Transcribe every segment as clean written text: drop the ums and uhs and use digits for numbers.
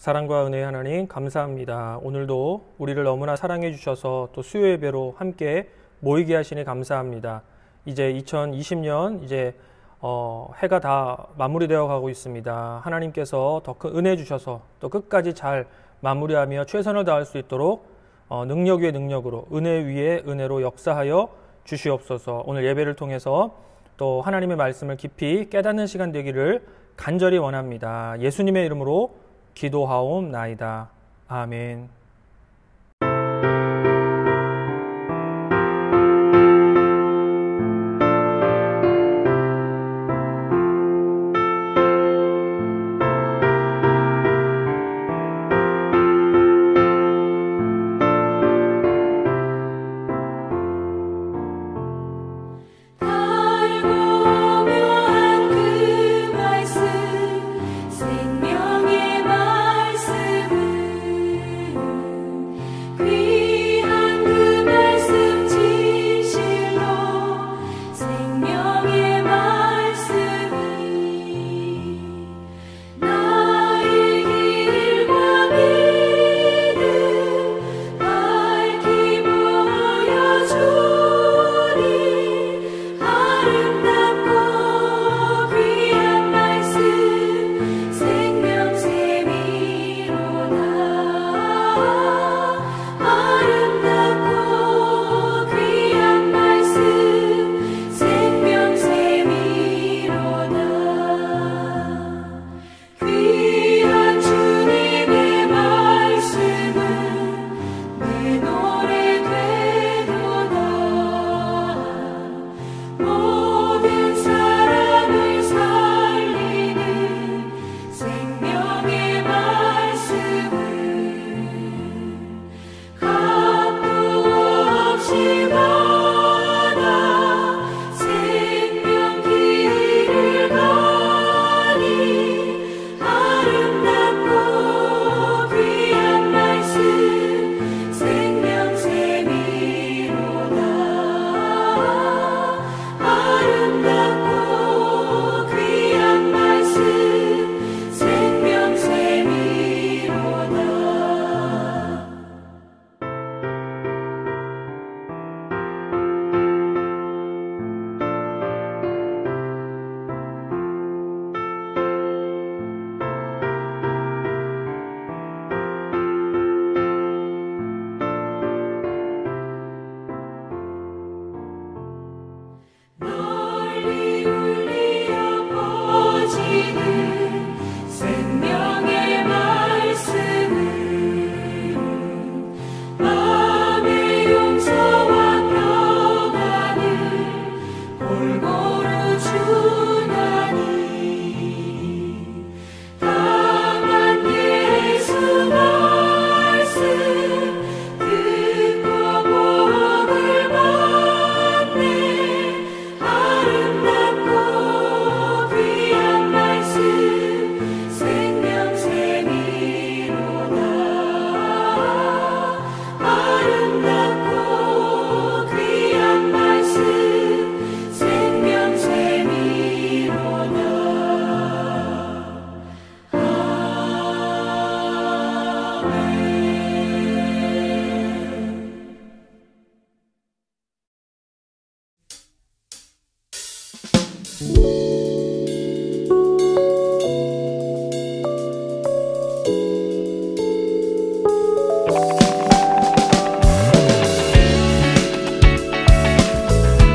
사랑과 은혜의 하나님 감사합니다. 오늘도 우리를 너무나 사랑해 주셔서 또 수요 예배로 함께 모이게 하시니 감사합니다. 이제 2020년 해가 다 마무리되어 가고 있습니다. 하나님께서 더 큰 은혜 주셔서 또 끝까지 잘 마무리하며 최선을 다할 수 있도록 능력 위에 능력으로 은혜 위에 은혜로 역사하여 주시옵소서. 오늘 예배를 통해서 또 하나님의 말씀을 깊이 깨닫는 시간 되기를 간절히 원합니다. 예수님의 이름으로 기도하옵나이다. 아멘.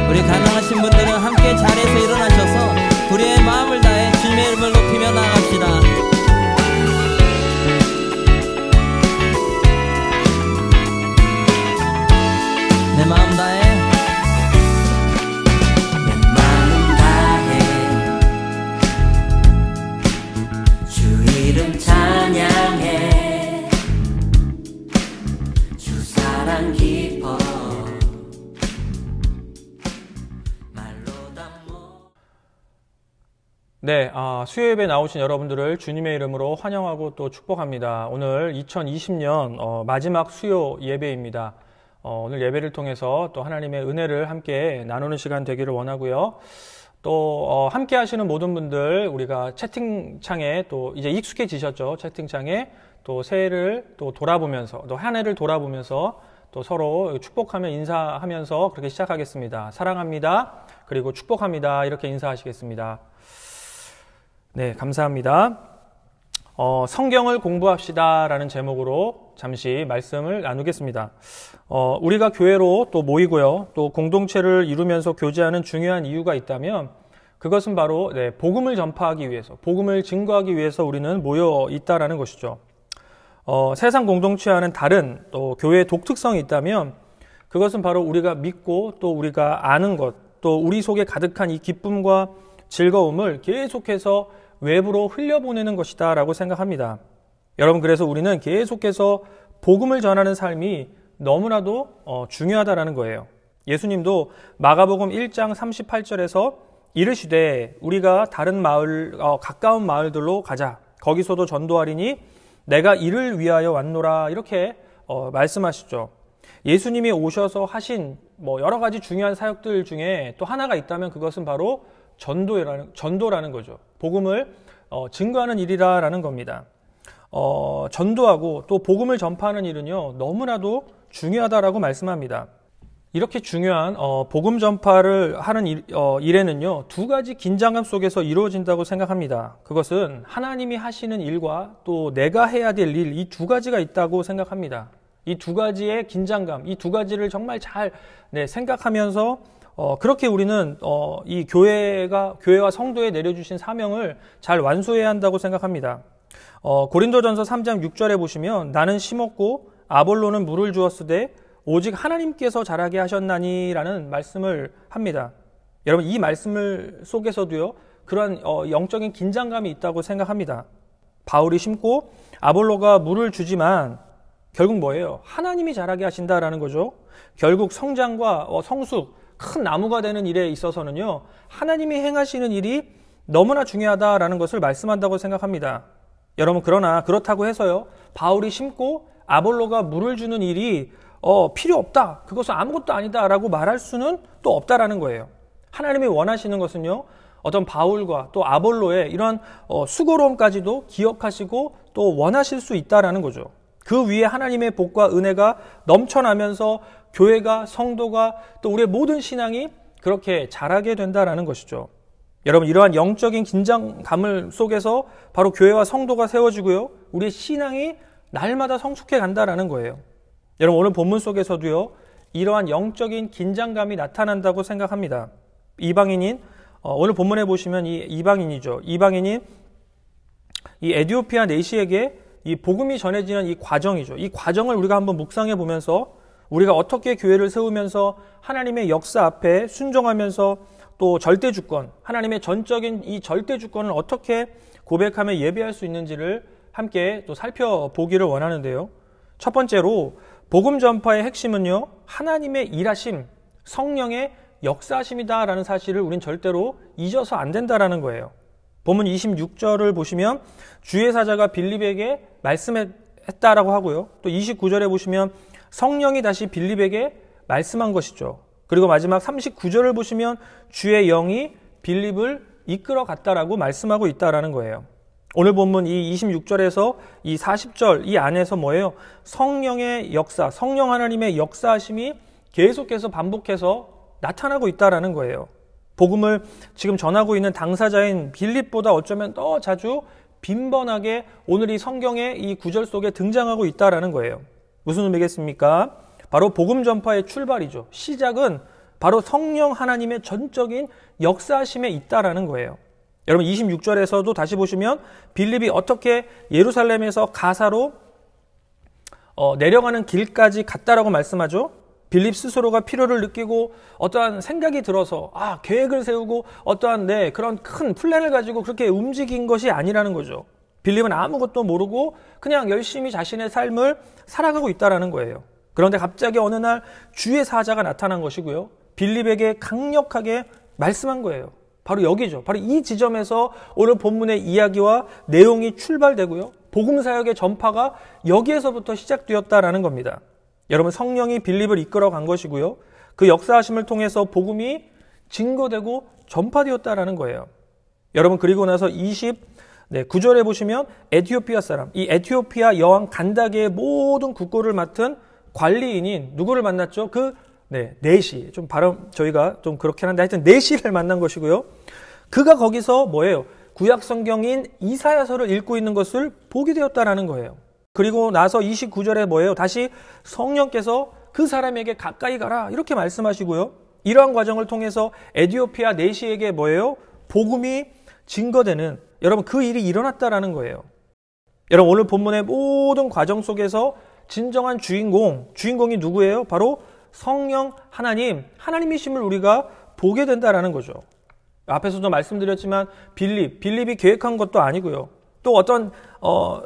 우리 가능하신 분들은 함께 자리에서 일어나셔서 우리의 마음을 다해 주님의 이름을 높이며 나아갑시다. 내 마음 다해, 내 마음 다해 주 이름 찬양해 주 사랑 깊어 네, 수요 예배 나오신 여러분들을 주님의 이름으로 환영하고 또 축복합니다. 오늘 2020년 마지막 수요 예배입니다. 오늘 예배를 통해서 또 하나님의 은혜를 함께 나누는 시간 되기를 원하고요. 또 함께 하시는 모든 분들 우리가 채팅창에 또 이제 익숙해지셨죠. 채팅창에 또 새해를 또 돌아보면서 또 한 해를 돌아보면서 또 서로 축복하며 인사하면서 그렇게 시작하겠습니다. 사랑합니다. 그리고 축복합니다. 이렇게 인사하시겠습니다. 네, 감사합니다. 성경을 공부합시다 라는 제목으로 잠시 말씀을 나누겠습니다. 우리가 교회로 또 모이고요. 또 공동체를 이루면서 교제하는 중요한 이유가 있다면 그것은 바로 복음을 전파하기 위해서, 복음을 증거하기 위해서 우리는 모여 있다라는 것이죠. 세상 공동체와는 다른 또 교회의 독특성이 있다면 그것은 바로 우리가 믿고 또 우리가 아는 것, 또 우리 속에 가득한 이 기쁨과 즐거움을 계속해서 외부로 흘려보내는 것이다 라고 생각합니다. 여러분, 그래서 우리는 계속해서 복음을 전하는 삶이 너무나도 중요하다라는 거예요. 예수님도 마가복음 1장 38절에서 이르시되 우리가 다른 마을, 가까운 마을들로 가자. 거기서도 전도하리니 내가 이를 위하여 왔노라. 이렇게 말씀하시죠. 예수님이 오셔서 하신 여러 가지 중요한 사역들 중에 또 하나가 있다면 그것은 바로 전도라는 거죠. 복음을 증거하는 일이라는 겁니다. 전도하고 또 복음을 전파하는 일은요, 너무나도 중요하다라고 말씀합니다. 이렇게 중요한 복음 전파를 하는 일에는요, 두 가지 긴장감 속에서 이루어진다고 생각합니다. 그것은 하나님이 하시는 일과 또 내가 해야 될 일, 이 두 가지가 있다고 생각합니다. 이 두 가지의 긴장감, 이 두 가지를 정말 잘 생각하면서 그렇게 우리는 이 교회와 성도에 내려주신 사명을 잘 완수해야 한다고 생각합니다. 고린도전서 3장 6절에 보시면 나는 심었고 아볼로는 물을 주었으되 오직 하나님께서 자라게 하셨나니 라는 말씀을 합니다. 여러분, 이 말씀을 속에서도요, 그러한 영적인 긴장감이 있다고 생각합니다. 바울이 심고 아볼로가 물을 주지만 결국 뭐예요? 하나님이 자라게 하신다라는 거죠. 결국 성장과 성숙, 큰 나무가 되는 일에 있어서는요, 하나님이 행하시는 일이 너무나 중요하다라는 것을 말씀한다고 생각합니다. 여러분, 그러나 그렇다고 해서요, 바울이 심고 아볼로가 물을 주는 일이 필요 없다, 그것은 아무것도 아니다 라고 말할 수는 또 없다라는 거예요. 하나님이 원하시는 것은요, 어떤 바울과 또 아볼로의 이런 수고로움까지도 기억하시고 또 원하실 수 있다라는 거죠. 그 위에 하나님의 복과 은혜가 넘쳐나면서 교회가, 성도가 또 우리의 모든 신앙이 그렇게 자라게 된다라는 것이죠. 여러분, 이러한 영적인 긴장감을 속에서 바로 교회와 성도가 세워지고요, 우리의 신앙이 날마다 성숙해 간다라는 거예요. 여러분, 오늘 본문 속에서도요, 이러한 영적인 긴장감이 나타난다고 생각합니다. 이방인인, 오늘 본문에 보시면 이 이방인이죠. 이방인인 이 에티오피아 내시에게 이 복음이 전해지는 이 과정이죠. 이 과정을 우리가 한번 묵상해 보면서 우리가 어떻게 교회를 세우면서 하나님의 역사 앞에 순종하면서 또 절대주권, 하나님의 전적인 이 절대주권을 어떻게 고백하며 예배할 수 있는지를 함께 또 살펴보기를 원하는데요. 첫 번째로 복음 전파의 핵심은요, 하나님의 일하심, 성령의 역사하심이다라는 사실을 우린 절대로 잊어서 안 된다라는 거예요. 본문 26절을 보시면 주의 사자가 빌립에게 말씀했다라고 하고요. 또 29절에 보시면 성령이 다시 빌립에게 말씀한 것이죠. 그리고 마지막 39절을 보시면 주의 영이 빌립을 이끌어 갔다라고 말씀하고 있다라는 거예요. 오늘 본문 이 26절에서 이 40절 이 안에서 뭐예요? 성령의 역사, 성령 하나님의 역사하심이 계속해서 반복해서 나타나고 있다라는 거예요. 복음을 지금 전하고 있는 당사자인 빌립보다 어쩌면 더 자주 빈번하게 오늘 이 성경의 이 구절 속에 등장하고 있다라는 거예요. 무슨 의미겠습니까? 바로 복음 전파의 출발이죠. 시작은 바로 성령 하나님의 전적인 역사하심에 있다라는 거예요. 여러분, 26절에서도 다시 보시면 빌립이 어떻게 예루살렘에서 가사로 내려가는 길까지 갔다라고 말씀하죠. 빌립 스스로가 필요를 느끼고 어떠한 생각이 들어서 계획을 세우고 어떠한 그런 큰 플랜을 가지고 그렇게 움직인 것이 아니라는 거죠. 빌립은 아무것도 모르고 그냥 열심히 자신의 삶을 살아가고 있다라는 거예요. 그런데 갑자기 어느 날 주의 사자가 나타난 것이고요, 빌립에게 강력하게 말씀한 거예요. 바로 여기죠. 바로 이 지점에서 오늘 본문의 이야기와 내용이 출발되고요, 복음 사역의 전파가 여기에서부터 시작되었다라는 겁니다. 여러분, 성령이 빌립을 이끌어 간 것이고요, 그 역사하심을 통해서 복음이 증거되고 전파되었다라는 거예요. 여러분, 그리고 나서 29절에 보시면 에티오피아 사람, 이 에티오피아 여왕 간다게의 모든 국고를 맡은 관리인인 누구를 만났죠? 네시. 좀 발음 저희가 좀 그렇긴 한데 하여튼 네시를 만난 것이고요. 그가 거기서 뭐예요? 구약 성경인 이사야서를 읽고 있는 것을 보게 되었다라는 거예요. 그리고 나서 29절에 뭐예요? 다시 성령께서 그 사람에게 가까이 가라 이렇게 말씀하시고요. 이러한 과정을 통해서 에티오피아 네시에게 뭐예요? 복음이 증거되는, 여러분, 그 일이 일어났다라는 거예요. 여러분, 오늘 본문의 모든 과정 속에서 진정한 주인공이 누구예요? 바로 성령 하나님이심을 우리가 보게 된다라는 거죠. 앞에서도 말씀드렸지만 빌립이 계획한 것도 아니고요. 또 어떤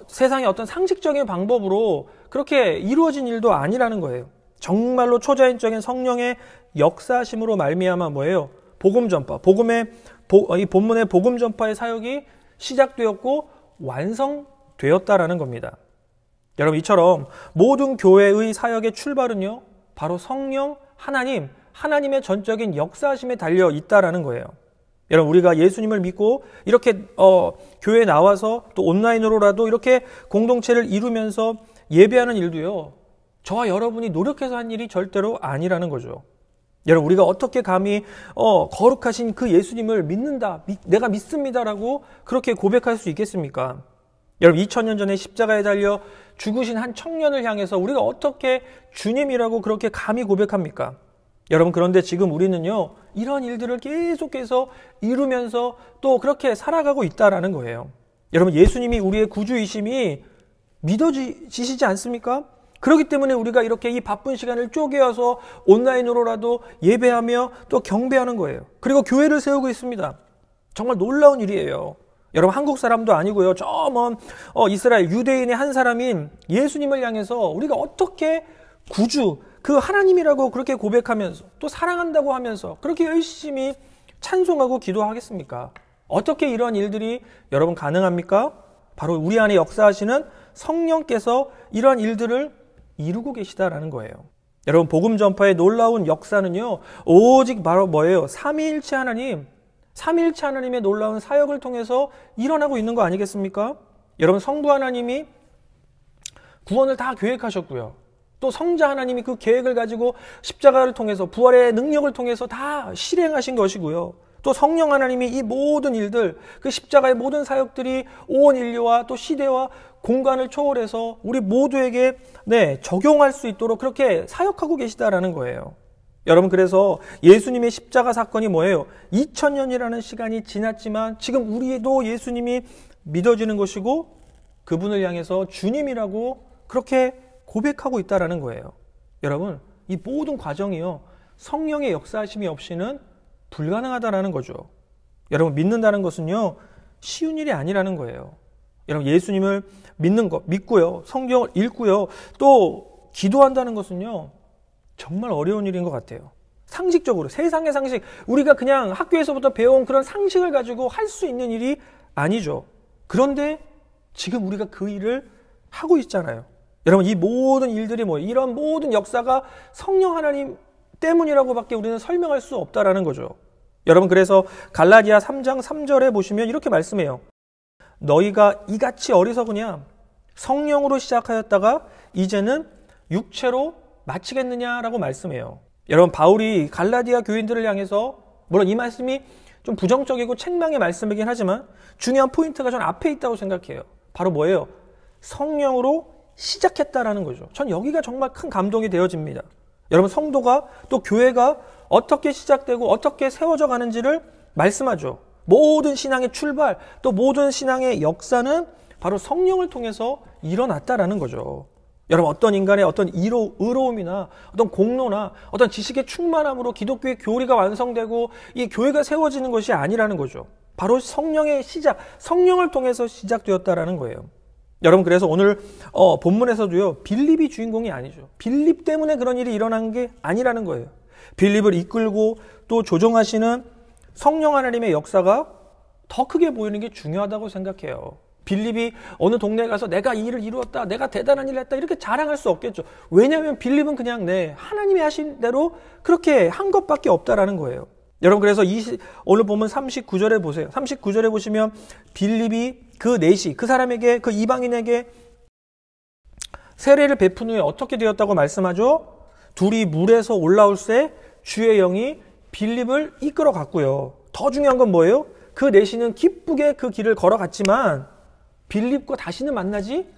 세상의 어떤 상식적인 방법으로 그렇게 이루어진 일도 아니라는 거예요. 정말로 초자연적인 성령의 역사심으로 말미암아 뭐예요? 복음 전파, 이 본문의 복음 전파의 사역이 시작되었고 완성되었다라는 겁니다. 여러분, 이처럼 모든 교회의 사역의 출발은요, 바로 성령 하나님의 전적인 역사심에 달려 있다라는 거예요. 여러분, 우리가 예수님을 믿고 이렇게 교회에 나와서 또 온라인으로라도 이렇게 공동체를 이루면서 예배하는 일도요, 저와 여러분이 노력해서 한 일이 절대로 아니라는 거죠. 여러분, 우리가 어떻게 감히 거룩하신 그 예수님을 내가 믿습니다라고 그렇게 고백할 수 있겠습니까? 여러분, 2000년 전에 십자가에 달려 죽으신 한 청년을 향해서 우리가 어떻게 주님이라고 그렇게 감히 고백합니까? 여러분, 그런데 지금 우리는요, 이런 일들을 계속해서 이루면서 또 그렇게 살아가고 있다라는 거예요. 여러분, 예수님이 우리의 구주이심이 믿어지시지 않습니까? 그렇기 때문에 우리가 이렇게 이 바쁜 시간을 쪼개어서 온라인으로라도 예배하며 또 경배하는 거예요. 그리고 교회를 세우고 있습니다. 정말 놀라운 일이에요. 여러분, 한국 사람도 아니고요, 저 먼 이스라엘 유대인의 한 사람인 예수님을 향해서 우리가 어떻게 구주, 그 하나님이라고 그렇게 고백하면서 또 사랑한다고 하면서 그렇게 열심히 찬송하고 기도하겠습니까? 어떻게 이런 일들이 여러분 가능합니까? 바로 우리 안에 역사하시는 성령께서 이러한 일들을 이루고 계시다라는 거예요. 여러분, 복음 전파의 놀라운 역사는요, 오직 바로 뭐예요? 삼위일체 하나님의 놀라운 사역을 통해서 일어나고 있는 거 아니겠습니까? 여러분, 성부 하나님이 구원을 다 계획하셨고요. 또 성자 하나님이 그 계획을 가지고 십자가를 통해서 부활의 능력을 통해서 다 실행하신 것이고요. 또 성령 하나님이 이 모든 일들, 그 십자가의 모든 사역들이 온 인류와 또 시대와 공간을 초월해서 우리 모두에게 적용할 수 있도록 그렇게 사역하고 계시다라는 거예요. 여러분, 그래서 예수님의 십자가 사건이 뭐예요? 2000년이라는 시간이 지났지만 지금 우리도 예수님이 믿어지는 것이고 그분을 향해서 주님이라고 그렇게 고백하고 있다라는 거예요. 여러분, 이 모든 과정이요, 성령의 역사하심이 없이는 불가능하다라는 거죠. 여러분, 믿는다는 것은요, 쉬운 일이 아니라는 거예요. 여러분, 예수님을 믿는 것, 믿고요, 성경을 읽고요, 또 기도한다는 것은요, 정말 어려운 일인 것 같아요. 상식적으로, 세상의 상식, 우리가 그냥 학교에서부터 배워온 그런 상식을 가지고 할 수 있는 일이 아니죠. 그런데 지금 우리가 그 일을 하고 있잖아요. 여러분, 이 모든 일들이 뭐예요? 이런 모든 역사가 성령 하나님 때문이라고밖에 우리는 설명할 수 없다라는 거죠. 여러분, 그래서 갈라디아 3장 3절에 보시면 이렇게 말씀해요. 너희가 이같이 어리석으냐? 성령으로 시작하였다가 이제는 육체로 마치겠느냐라고 말씀해요. 여러분, 바울이 갈라디아 교인들을 향해서, 물론 이 말씀이 좀 부정적이고 책망의 말씀이긴 하지만 중요한 포인트가 전 앞에 있다고 생각해요. 바로 뭐예요? 성령으로 시작했다라는 거죠. 전 여기가 정말 큰 감동이 되어집니다. 여러분, 성도가 또 교회가 어떻게 시작되고 어떻게 세워져 가는지를 말씀하죠. 모든 신앙의 출발, 또 모든 신앙의 역사는 바로 성령을 통해서 일어났다라는 거죠. 여러분, 어떤 인간의 어떤 의로움이나 어떤 공로나 어떤 지식의 충만함으로 기독교의 교리가 완성되고 이 교회가 세워지는 것이 아니라는 거죠. 바로 성령의 시작, 성령을 통해서 시작되었다라는 거예요. 여러분, 그래서 오늘 본문에서도요, 빌립이 주인공이 아니죠. 빌립 때문에 그런 일이 일어난 게 아니라는 거예요. 빌립을 이끌고 또 조종하시는 성령 하나님의 역사가 더 크게 보이는 게 중요하다고 생각해요. 빌립이 어느 동네에 가서 내가 이 일을 이루었다, 내가 대단한 일을 했다, 이렇게 자랑할 수 없겠죠. 왜냐하면 빌립은 그냥 하나님이 하신 대로 그렇게 한 것밖에 없다라는 거예요. 여러분 그래서 오늘 보면 39절에 보세요. 39절에 보시면 빌립이 그 내시, 그 사람에게, 그 이방인에게 세례를 베푼 후에 어떻게 되었다고 말씀하죠? 둘이 물에서 올라올 새 주의 영이 빌립을 이끌어 갔고요. 더 중요한 건 뭐예요? 그 내시는 기쁘게 그 길을 걸어갔지만 빌립과 다시는 만나지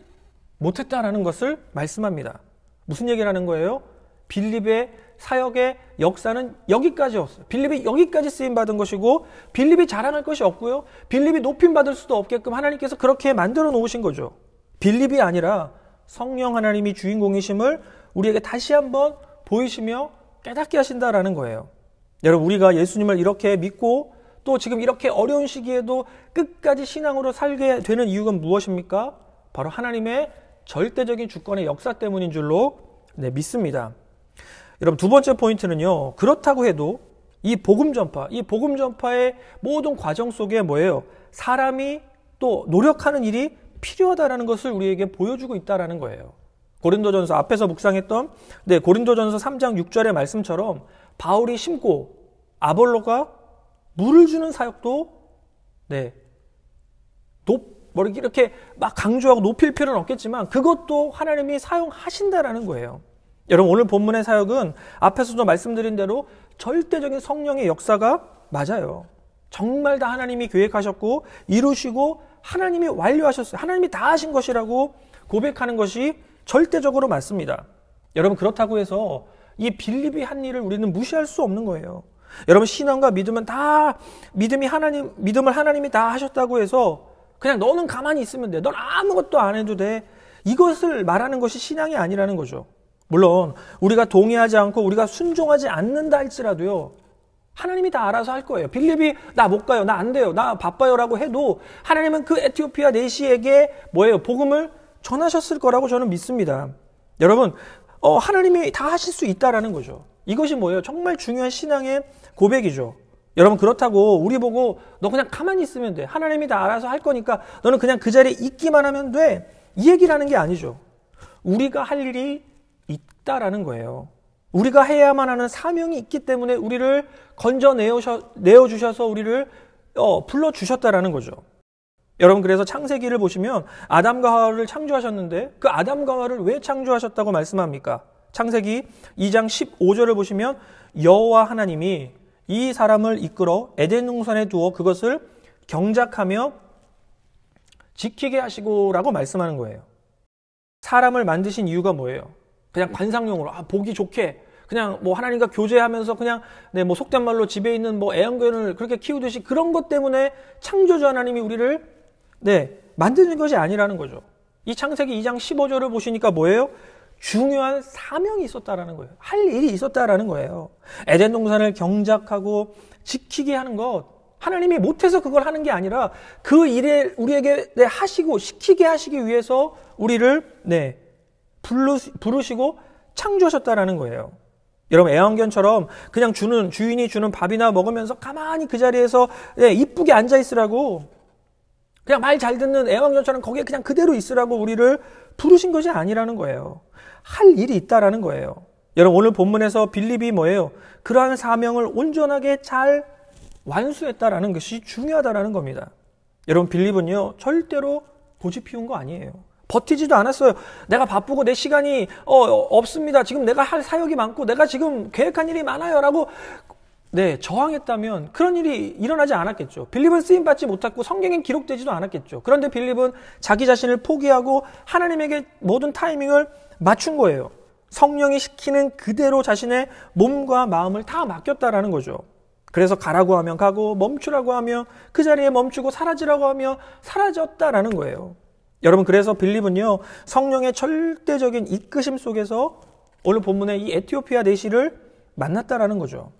못했다라는 것을 말씀합니다. 무슨 얘기를 하는 거예요? 빌립의 사역의 역사는 여기까지였어요. 빌립이 여기까지 쓰임받은 것이고 빌립이 자랑할 것이 없고요. 빌립이 높임받을 수도 없게끔 하나님께서 그렇게 만들어 놓으신 거죠. 빌립이 아니라 성령 하나님이 주인공이심을 우리에게 다시 한번 보이시며 깨닫게 하신다라는 거예요. 여러분 우리가 예수님을 이렇게 믿고 또 지금 이렇게 어려운 시기에도 끝까지 신앙으로 살게 되는 이유가 무엇입니까? 바로 하나님의 절대적인 주권의 역사 때문인 줄로 믿습니다. 여러분 두 번째 포인트는요. 그렇다고 해도 이 복음 전파의 모든 과정 속에 뭐예요? 사람이 또 노력하는 일이 필요하다라는 것을 우리에게 보여주고 있다라는 거예요. 고린도전서 앞에서 묵상했던 고린도전서 3장 6절의 말씀처럼 바울이 심고 아볼로가 물을 주는 사역도 이렇게 막 강조하고 높일 필요는 없겠지만 그것도 하나님이 사용하신다라는 거예요. 여러분 오늘 본문의 사역은 앞에서도 말씀드린 대로 절대적인 성령의 역사가 맞아요. 정말 다 하나님이 계획하셨고 이루시고 하나님이 완료하셨어요. 하나님이 다 하신 것이라고 고백하는 것이 절대적으로 맞습니다. 여러분 그렇다고 해서 이 빌립이 한 일을 우리는 무시할 수 없는 거예요. 여러분 신앙과 믿음은 다 믿음을 하나님이 다 하셨다고 해서 그냥 너는 가만히 있으면 돼. 넌 아무것도 안 해도 돼. 이것을 말하는 것이 신앙이 아니라는 거죠. 물론 우리가 동의하지 않고 우리가 순종하지 않는다 할지라도요. 하나님이 다 알아서 할 거예요. 빌립이 나 못 가요. 나 안 돼요. 나 바빠요. 라고 해도 하나님은 그 에티오피아 내시에게 복음을 전하셨을 거라고 저는 믿습니다. 여러분 하나님이 다 하실 수 있다라는 거죠. 이것이 뭐예요? 정말 중요한 신앙의 고백이죠. 여러분 그렇다고 우리 보고 너 그냥 가만히 있으면 돼. 하나님이 다 알아서 할 거니까 너는 그냥 그 자리에 있기만 하면 돼. 이 얘기라는 게 아니죠. 우리가 할 일이 있다라는 거예요. 우리가 해야만 하는 사명이 있기 때문에 우리를 내어주셔서 우리를 불러주셨다라는 거죠. 여러분 그래서 창세기를 보시면 아담과 하와를 창조하셨는데 그 아담과 하와를 왜 창조하셨다고 말씀합니까? 창세기 2장 15절을 보시면 여호와 하나님이 이 사람을 이끌어 에덴 동산에 두어 그것을 경작하며 지키게 하시고라고 말씀하는 거예요. 사람을 만드신 이유가 뭐예요? 그냥 관상용으로 보기 좋게 그냥 하나님과 교제하면서 그냥 속된 말로 집에 있는 애완견을 그렇게 키우듯이 그런 것 때문에 창조주 하나님이 우리를 만드는 것이 아니라는 거죠. 이 창세기 2장 15절을 보시니까 뭐예요? 중요한 사명이 있었다라는 거예요. 할 일이 있었다라는 거예요. 에덴 동산을 경작하고 지키게 하는 것, 하나님이 못해서 그걸 하는 게 아니라 그 일을 우리에게 하시고 시키게 하시기 위해서 우리를 부르시고 창조하셨다라는 거예요. 여러분 애완견처럼 그냥 주인이 주는 밥이나 먹으면서 가만히 그 자리에서 이쁘게 앉아 있으라고, 그냥 말 잘 듣는 애완견처럼 거기에 그냥 그대로 있으라고 우리를 부르신 것이 아니라는 거예요. 할 일이 있다라는 거예요. 여러분 오늘 본문에서 빌립이 뭐예요? 그러한 사명을 온전하게 잘 완수했다라는 것이 중요하다라는 겁니다. 여러분 빌립은요 절대로 고집 피운 거 아니에요. 버티지도 않았어요. 내가 바쁘고 내 시간이 없습니다. 지금 내가 할 사역이 많고 내가 지금 계획한 일이 많아요 라고 저항했다면 그런 일이 일어나지 않았겠죠. 빌립은 쓰임받지 못했고 성경엔 기록되지도 않았겠죠. 그런데 빌립은 자기 자신을 포기하고 하나님에게 모든 타이밍을 맞춘 거예요. 성령이 시키는 그대로 자신의 몸과 마음을 다 맡겼다라는 거죠. 그래서 가라고 하면 가고 멈추라고 하면 그 자리에 멈추고 사라지라고 하면 사라졌다라는 거예요. 여러분 그래서 빌립은요 성령의 절대적인 이끄심 속에서 오늘 본문의 이 에티오피아 내시를 만났다라는 거죠.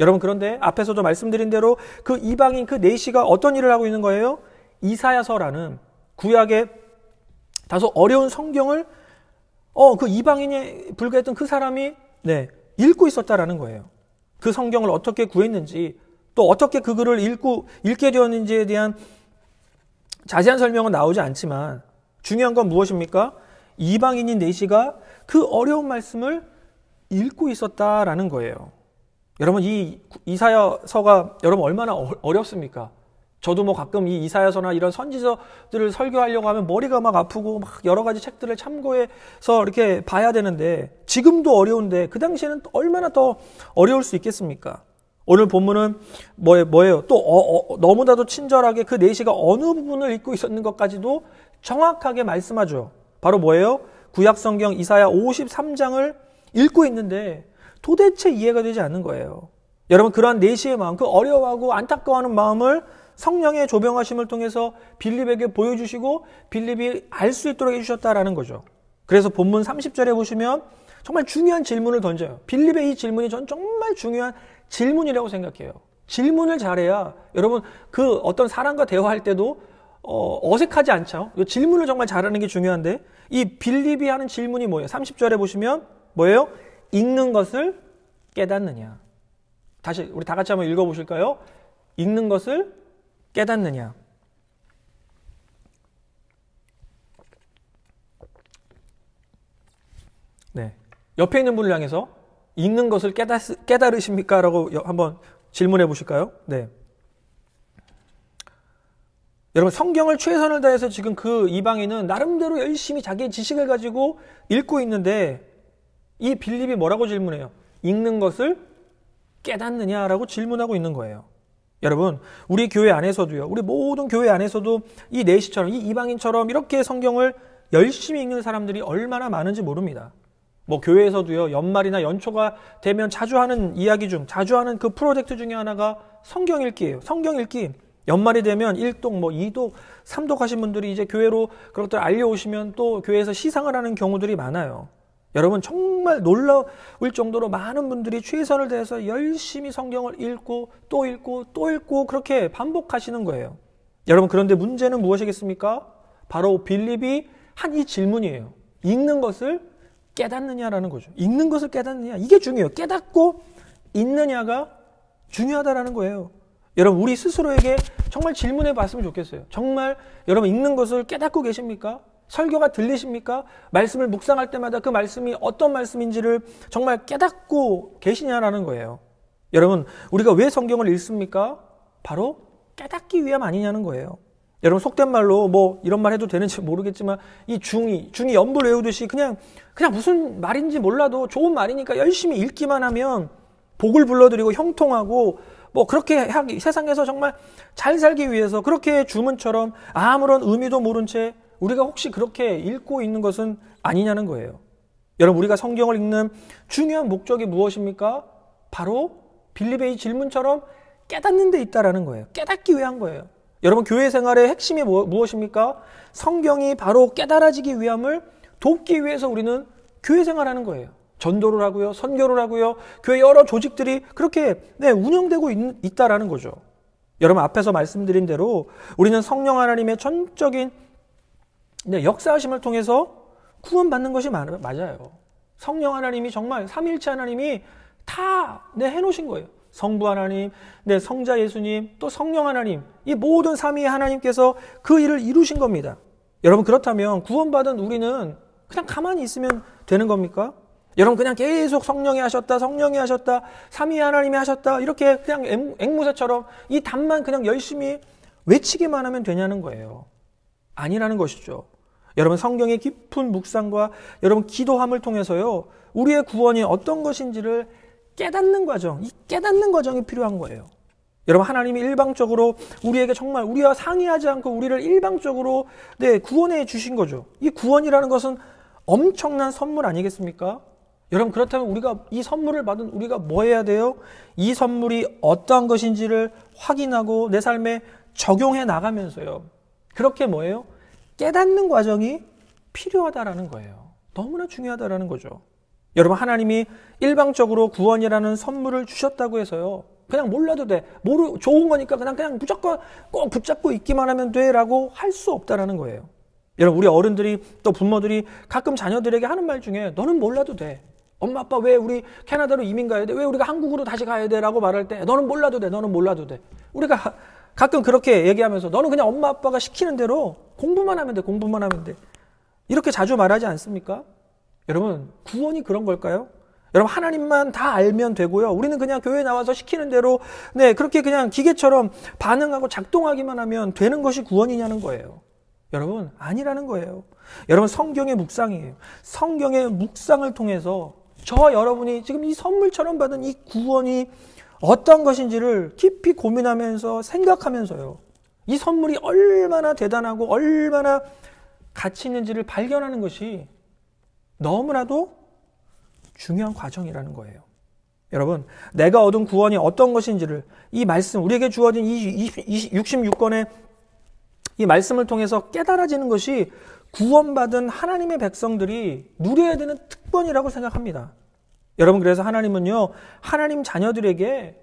여러분 그런데 앞에서도 말씀드린 대로 그 이방인 그 내시가 어떤 일을 하고 있는 거예요? 이사야서라는 구약의 다소 어려운 성경을 그 이방인에 불과했던 그 사람이 읽고 있었다라는 거예요. 그 성경을 어떻게 구했는지 또 어떻게 그 글을 읽게 되었는지에 대한 자세한 설명은 나오지 않지만 중요한 건 무엇입니까? 이방인인 내시가 그 어려운 말씀을 읽고 있었다라는 거예요. 여러분, 이 이사야서가 여러분 얼마나 어렵습니까? 저도 뭐 가끔 이 이사야서나 이런 선지서들을 설교하려고 하면 머리가 막 아프고 막 여러 가지 책들을 참고해서 이렇게 봐야 되는데, 지금도 어려운데 그 당시에는 얼마나 더 어려울 수 있겠습니까? 오늘 본문은 뭐예요? 또 너무나도 친절하게 그 내시가 어느 부분을 읽고 있었는 것까지도 정확하게 말씀하죠. 바로 뭐예요? 구약성경 이사야 53장을 읽고 있는데 도대체 이해가 되지 않는 거예요. 여러분, 그러한 내시의 마음, 그 어려워하고 안타까워하는 마음을 성령의 조병하심을 통해서 빌립에게 보여주시고 빌립이 알 수 있도록 해주셨다라는 거죠. 그래서 본문 30절에 보시면 정말 중요한 질문을 던져요. 빌립의 이 질문이 전 정말 중요한 질문이라고 생각해요. 질문을 잘해야 여러분 그 어떤 사람과 대화할 때도 어색하지 않죠. 질문을 정말 잘하는 게 중요한데, 이 빌립이 하는 질문이 뭐예요? 30절에 보시면 뭐예요? 읽는 것을 깨닫느냐. 다시 우리 다 같이 한번 읽어보실까요? 읽는 것을 깨닫느냐. 네. 옆에 있는 분을 향해서 읽는 것을 깨달으십니까? 라고 한번 질문해 보실까요? 네. 여러분, 성경을 최선을 다해서 지금 그 이방인은 나름대로 열심히 자기의 지식을 가지고 읽고 있는데, 이 빌립이 뭐라고 질문해요? 읽는 것을 깨닫느냐라고 질문하고 있는 거예요. 여러분, 우리 교회 안에서도요, 우리 모든 교회 안에서도 이 내시처럼, 이 이방인처럼 이렇게 성경을 열심히 읽는 사람들이 얼마나 많은지 모릅니다. 뭐 교회에서도요, 연말이나 연초가 되면 자주 하는 이야기 중, 자주 하는 그 프로젝트 중에 하나가 성경 읽기예요. 성경 읽기. 연말이 되면 1독, 2독, 3독 하신 분들이 이제 교회로 그것들 알려오시면 또 교회에서 시상을 하는 경우들이 많아요. 여러분, 정말 놀라울 정도로 많은 분들이 최선을 다해서 열심히 성경을 읽고 또 읽고 또 읽고 그렇게 반복하시는 거예요. 여러분, 그런데 문제는 무엇이겠습니까? 바로 빌립이 한 이 질문이에요. 읽는 것을 깨닫느냐라는 거죠. 읽는 것을 깨닫느냐, 이게 중요해요. 깨닫고 있느냐가 중요하다라는 거예요. 여러분, 우리 스스로에게 정말 질문해 봤으면 좋겠어요. 정말 여러분, 읽는 것을 깨닫고 계십니까? 설교가 들리십니까? 말씀을 묵상할 때마다 그 말씀이 어떤 말씀인지를 정말 깨닫고 계시냐라는 거예요. 여러분, 우리가 왜 성경을 읽습니까? 바로 깨닫기 위함 아니냐는 거예요. 여러분, 속된 말로 뭐 이런 말 해도 되는지 모르겠지만, 이 중이 연불 외우듯이 그냥 무슨 말인지 몰라도 좋은 말이니까 열심히 읽기만 하면 복을 불러드리고 형통하고 뭐 그렇게 세상에서 정말 잘 살기 위해서 그렇게 주문처럼 아무런 의미도 모른 채 우리가 혹시 그렇게 읽고 있는 것은 아니냐는 거예요. 여러분, 우리가 성경을 읽는 중요한 목적이 무엇입니까? 바로 빌립의 이 질문처럼 깨닫는 데 있다라는 거예요. 깨닫기 위한 거예요. 여러분, 교회 생활의 핵심이 무엇입니까? 성경이 바로 깨달아지기 위함을 돕기 위해서 우리는 교회 생활하는 거예요. 전도를 하고요, 선교를 하고요, 교회 여러 조직들이 그렇게 운영되고 있다라는 거죠. 여러분, 앞에서 말씀드린 대로 우리는 성령 하나님의 전적인 역사하심을 통해서 구원받는 것이 맞아요. 성령 하나님이 정말 삼위일체 하나님이 다 해놓으신 거예요. 성부 하나님, 성자 예수님, 또 성령 하나님, 이 모든 삼위의 하나님께서 그 일을 이루신 겁니다. 여러분, 그렇다면 구원받은 우리는 그냥 가만히 있으면 되는 겁니까? 여러분, 그냥 계속 성령이 하셨다, 삼위의 하나님이 하셨다, 이렇게 그냥 앵무새처럼 이 답만 그냥 열심히 외치기만 하면 되냐는 거예요. 아니라는 것이죠. 여러분, 성경의 깊은 묵상과 여러분 기도함을 통해서요, 우리의 구원이 어떤 것인지를 깨닫는 과정, 이 깨닫는 과정이 필요한 거예요. 여러분, 하나님이 일방적으로 우리에게 정말 우리와 상의하지 않고 우리를 일방적으로 구원해 주신 거죠. 이 구원이라는 것은 엄청난 선물 아니겠습니까? 여러분, 그렇다면 우리가 이 선물을 받은 우리가 뭐 해야 돼요? 이 선물이 어떠한 것인지를 확인하고 내 삶에 적용해 나가면서요, 그렇게 뭐예요? 깨닫는 과정이 필요하다라는 거예요. 너무나 중요하다라는 거죠. 여러분, 하나님이 일방적으로 구원이라는 선물을 주셨다고 해서요, 그냥 몰라도 돼, 좋은 거니까 그냥 무조건 꼭 붙잡고 있기만 하면 돼라고 할 수 없다라는 거예요. 여러분, 우리 어른들이 또 부모들이 가끔 자녀들에게 하는 말 중에 너는 몰라도 돼, 엄마 아빠 왜 우리 캐나다로 이민 가야 돼, 왜 우리가 한국으로 다시 가야 돼 라고 말할 때 너는 몰라도 돼. 우리가 가끔 그렇게 얘기하면서 너는 그냥 엄마 아빠가 시키는 대로 공부만 하면 돼 이렇게 자주 말하지 않습니까? 여러분, 구원이 그런 걸까요? 여러분, 하나님만 다 알면 되고요. 우리는 그냥 교회 나와서 시키는 대로 그렇게 그냥 기계처럼 반응하고 작동하기만 하면 되는 것이 구원이냐는 거예요. 여러분, 아니라는 거예요. 여러분, 성경의 묵상이에요. 성경의 묵상을 통해서 저와 여러분이 지금 이 선물처럼 받은 이 구원이 어떤 것인지를 깊이 고민하면서 생각하면서요, 이 선물이 얼마나 대단하고 얼마나 가치 있는지를 발견하는 것이 너무나도 중요한 과정이라는 거예요. 여러분, 내가 얻은 구원이 어떤 것인지를 이 말씀, 우리에게 주어진 이 66권의 이 말씀을 통해서 깨달아지는 것이 구원받은 하나님의 백성들이 누려야 되는 특권이라고 생각합니다. 여러분, 그래서 하나님은요, 하나님 자녀들에게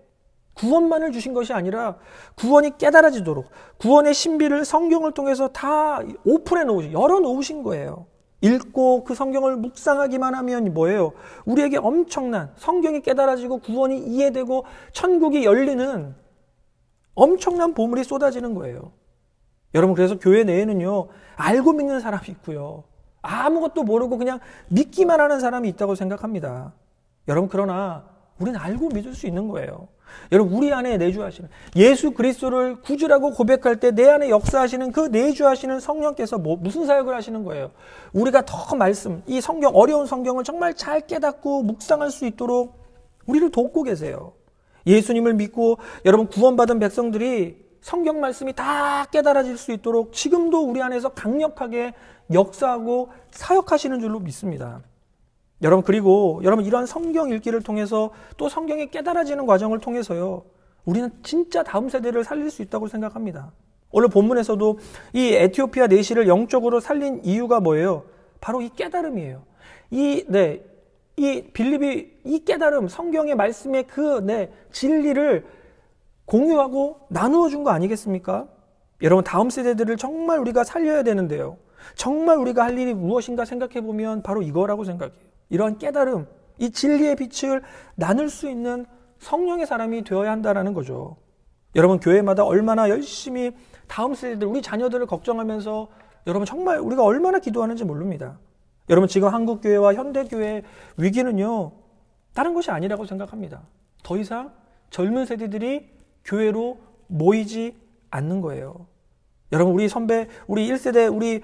구원만을 주신 것이 아니라 구원이 깨달아지도록 구원의 신비를 성경을 통해서 다 오픈해 놓으신, 열어 놓으신 거예요. 읽고 그 성경을 묵상하기만 하면 뭐예요? 우리에게 엄청난 성경이 깨달아지고 구원이 이해되고 천국이 열리는 엄청난 보물이 쏟아지는 거예요. 여러분, 그래서 교회 내에는요, 알고 믿는 사람이 있고요, 아무것도 모르고 그냥 믿기만 하는 사람이 있다고 생각합니다. 여러분, 그러나 우리는 알고 믿을 수 있는 거예요. 여러분, 우리 안에 내주하시는 예수 그리스도를 구주라고 고백할 때 내 안에 역사하시는 그 내주하시는 성령께서 무슨 사역을 하시는 거예요? 우리가 더 말씀, 이 성경, 어려운 성경을 정말 잘 깨닫고 묵상할 수 있도록 우리를 돕고 계세요. 예수님을 믿고 여러분 구원받은 백성들이 성경 말씀이 다 깨달아질 수 있도록 지금도 우리 안에서 강력하게 역사하고 사역하시는 줄로 믿습니다. 여러분, 그리고 여러분, 이러한 성경 읽기를 통해서 또 성경이 깨달아지는 과정을 통해서요, 우리는 진짜 다음 세대를 살릴 수 있다고 생각합니다. 오늘 본문에서도 이 에티오피아 내시를 영적으로 살린 이유가 뭐예요? 바로 이 깨달음이에요. 이 빌립이 이 깨달음, 성경의 말씀의 진리를 공유하고 나누어 준 거 아니겠습니까? 여러분, 다음 세대들을 정말 우리가 살려야 되는데요, 정말 우리가 할 일이 무엇인가 생각해 보면 바로 이거라고 생각해요. 이러한 깨달음, 이 진리의 빛을 나눌 수 있는 성령의 사람이 되어야 한다는 거죠. 여러분, 교회마다 얼마나 열심히 다음 세대들, 우리 자녀들을 걱정하면서 여러분 정말 우리가 얼마나 기도하는지 모릅니다. 여러분, 지금 한국교회와 현대교회의 위기는요, 다른 것이 아니라고 생각합니다. 더 이상 젊은 세대들이 교회로 모이지 않는 거예요. 여러분, 우리 선배, 우리 1세대, 우리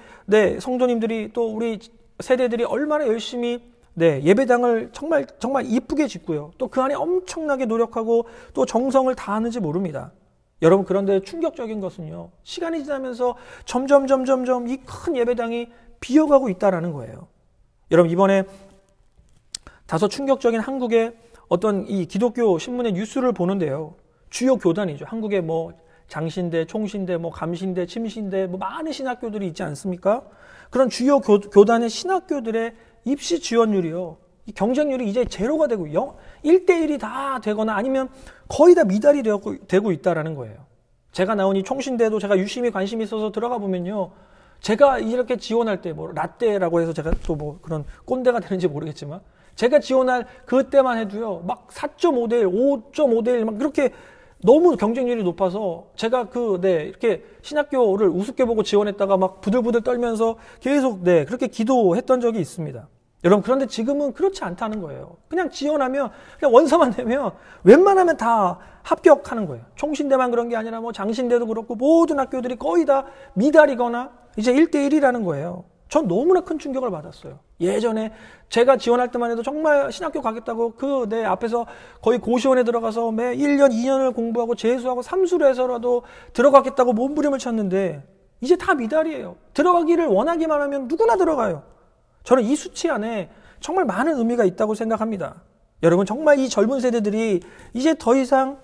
성도님들이 또 우리 세대들이 얼마나 열심히 예배당을 정말 이쁘게 짓고요, 또 그 안에 엄청나게 노력하고 또 정성을 다하는지 모릅니다. 여러분, 그런데 충격적인 것은요, 시간이 지나면서 점점 이 큰 예배당이 비어가고 있다라는 거예요. 여러분, 이번에 다소 충격적인 한국의 어떤 이 기독교 신문의 뉴스를 보는데요, 주요 교단이죠. 한국에 장신대, 총신대, 감신대, 침신대, 많은 신학교들이 있지 않습니까? 그런 주요 교단의 신학교들의 입시 지원율이요, 이 경쟁률이 이제 제로가 되고 1대1이 다 되거나 아니면 거의 다 미달이 되고 있다라는 거예요. 제가 나온 이 총신대도 제가 유심히 관심이 있어서 들어가 보면요, 제가 이렇게 지원할 때 라떼라고 해서 제가 또 그런 꼰대가 되는지 모르겠지만 제가 지원할 그때만 해도요, 막 4.5대 1, 5.5대 1 막 그렇게 너무 경쟁률이 높아서 제가 이렇게 신학교를 우습게 보고 지원했다가 막 부들부들 떨면서 계속 그렇게 기도했던 적이 있습니다. 여러분, 그런데 지금은 그렇지 않다는 거예요. 그냥 지원하면, 그냥 원서만 내면 웬만하면 다 합격하는 거예요. 총신대만 그런 게 아니라 장신대도 그렇고 모든 학교들이 거의 다 미달이거나 이제 1대1이라는 거예요. 전 너무나 큰 충격을 받았어요. 예전에 제가 지원할 때만 해도 정말 신학교 가겠다고 앞에서 거의 고시원에 들어가서 매 1년, 2년을 공부하고 재수하고 삼수를 해서라도 들어가겠다고 몸부림을 쳤는데 이제 다 미달이에요. 들어가기를 원하기만 하면 누구나 들어가요. 저는 이 수치 안에 정말 많은 의미가 있다고 생각합니다. 여러분, 정말 이 젊은 세대들이 이제 더 이상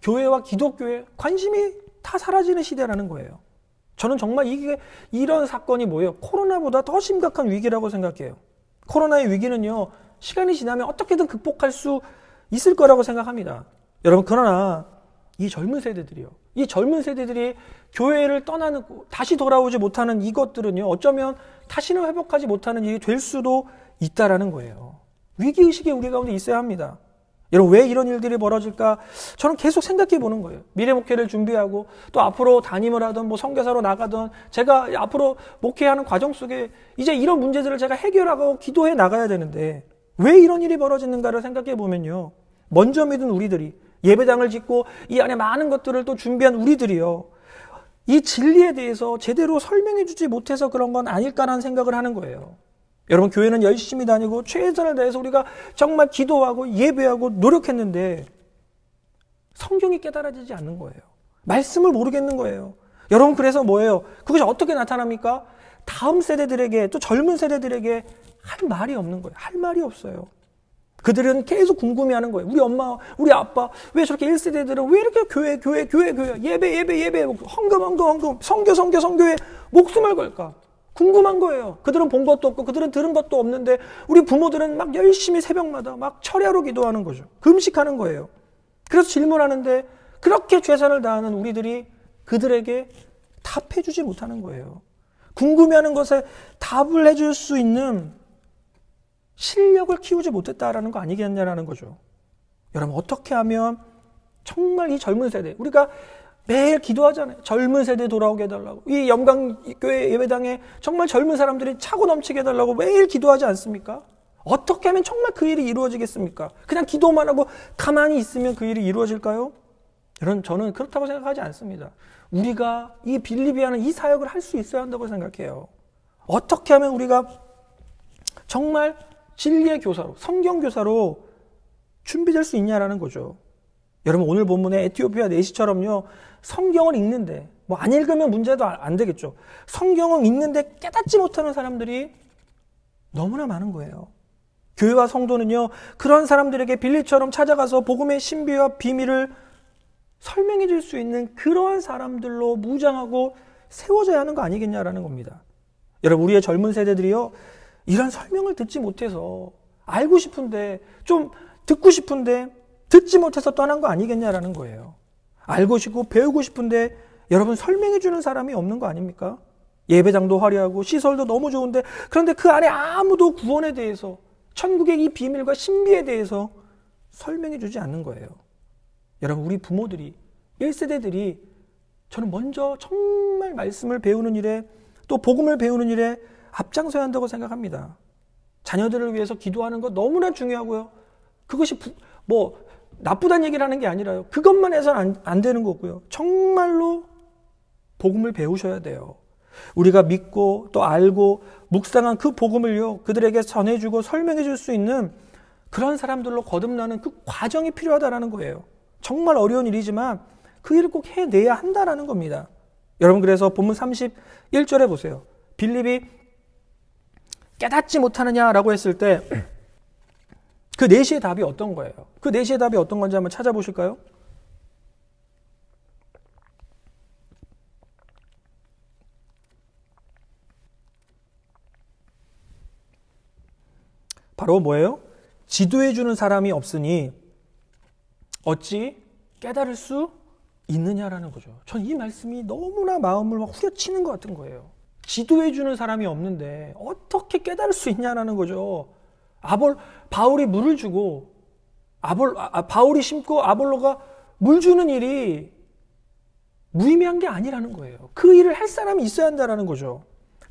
교회와 기독교에 관심이 다 사라지는 시대라는 거예요. 저는 정말 이런 사건이 뭐예요? 코로나보다 더 심각한 위기라고 생각해요. 코로나의 위기는요, 시간이 지나면 어떻게든 극복할 수 있을 거라고 생각합니다. 여러분, 그러나 이 젊은 세대들이 교회를 떠나는, 다시 돌아오지 못하는 이것들은요, 어쩌면 다시는 회복하지 못하는 일이 될 수도 있다라는 거예요. 위기의식이 우리 가운데 있어야 합니다. 여러분, 왜 이런 일들이 벌어질까? 저는 계속 생각해 보는 거예요. 미래 목회를 준비하고 또 앞으로 담임을 하든 선교사로 나가든 제가 앞으로 목회하는 과정 속에 이제 이런 문제들을 제가 해결하고 기도해 나가야 되는데 왜 이런 일이 벌어지는가를 생각해 보면요. 먼저 믿은 우리들이 예배당을 짓고 이 안에 많은 것들을 또 준비한 우리들이요. 이 진리에 대해서 제대로 설명해 주지 못해서 그런 건 아닐까라는 생각을 하는 거예요. 여러분, 교회는 열심히 다니고 최선을 다해서 우리가 정말 기도하고 예배하고 노력했는데 성경이 깨달아지지 않는 거예요. 말씀을 모르겠는 거예요. 여러분, 그래서 뭐예요? 그것이 어떻게 나타납니까? 다음 세대들에게, 또 젊은 세대들에게 할 말이 없는 거예요. 할 말이 없어요. 그들은 계속 궁금해하는 거예요. 우리 엄마, 우리 아빠, 왜 저렇게 1세대들은 왜 이렇게 교회, 예배, 헌금, 성교에 목숨을 걸까? 궁금한 거예요. 그들은 본 것도 없고, 그들은 들은 것도 없는데, 우리 부모들은 막 열심히 새벽마다 막 철야로 기도하는 거죠. 금식하는 거예요. 그래서 질문하는데, 그렇게 최선을 다하는 우리들이 그들에게 답해주지 못하는 거예요. 궁금해하는 것에 답을 해줄 수 있는 실력을 키우지 못했다라는 거 아니겠냐라는 거죠. 여러분, 어떻게 하면 정말 이 젊은 세대, 우리가 매일 기도하잖아요. 젊은 세대 돌아오게 해달라고. 이 영광교회 예배당에 정말 젊은 사람들이 차고 넘치게 해달라고 매일 기도하지 않습니까? 어떻게 하면 정말 그 일이 이루어지겠습니까? 그냥 기도만 하고 가만히 있으면 그 일이 이루어질까요? 여러분, 저는 그렇다고 생각하지 않습니다. 우리가 이 빌립비하는 이 사역을 할 수 있어야 한다고 생각해요. 어떻게 하면 우리가 정말 진리의 교사로, 성경 교사로 준비될 수 있냐라는 거죠. 여러분, 오늘 본문에 에티오피아 내시처럼요, 성경을 읽는데, 뭐 안 읽으면 문제도 안 되겠죠. 성경을 읽는데 깨닫지 못하는 사람들이 너무나 많은 거예요. 교회와 성도는요, 그런 사람들에게 빌립처럼 찾아가서 복음의 신비와 비밀을 설명해 줄 수 있는 그러한 사람들로 무장하고 세워져야 하는 거 아니겠냐라는 겁니다. 여러분, 우리의 젊은 세대들이요, 이런 설명을 듣지 못해서 알고 싶은데, 좀 듣고 싶은데 듣지 못해서 떠난 거 아니겠냐라는 거예요. 알고 싶고 배우고 싶은데 여러분, 설명해 주는 사람이 없는 거 아닙니까? 예배장도 화려하고 시설도 너무 좋은데, 그런데 그 안에 아무도 구원에 대해서, 천국의 이 비밀과 신비에 대해서 설명해 주지 않는 거예요. 여러분, 우리 부모들이, 1세대들이 저는 먼저 정말 말씀을 배우는 일에, 또 복음을 배우는 일에 앞장서야 한다고 생각합니다. 자녀들을 위해서 기도하는 거 너무나 중요하고요. 그것이 뭐 나쁘다는 얘기를 하는 게 아니라요. 그것만 해서는 안 되는 거고요. 정말로 복음을 배우셔야 돼요. 우리가 믿고 또 알고 묵상한 그 복음을요, 그들에게 전해주고 설명해 줄 수 있는 그런 사람들로 거듭나는 그 과정이 필요하다라는 거예요. 정말 어려운 일이지만 그 일을 꼭 해내야 한다라는 겁니다. 여러분, 그래서 본문 31절에 보세요. 빌립이 깨닫지 못하느냐라고 했을 때 그 4시의 답이 어떤 거예요? 그 4시의 답이 어떤 건지 한번 찾아보실까요? 바로 뭐예요? 지도해 주는 사람이 없으니 어찌 깨달을 수 있느냐라는 거죠. 전 이 말씀이 너무나 마음을 막 후려치는 것 같은 거예요. 지도해 주는 사람이 없는데 어떻게 깨달을 수 있냐라는 거죠. 바울이 물을 주고 바울이 심고 아볼로가 물 주는 일이 무의미한 게 아니라는 거예요. 그 일을 할 사람이 있어야 한다는 거죠.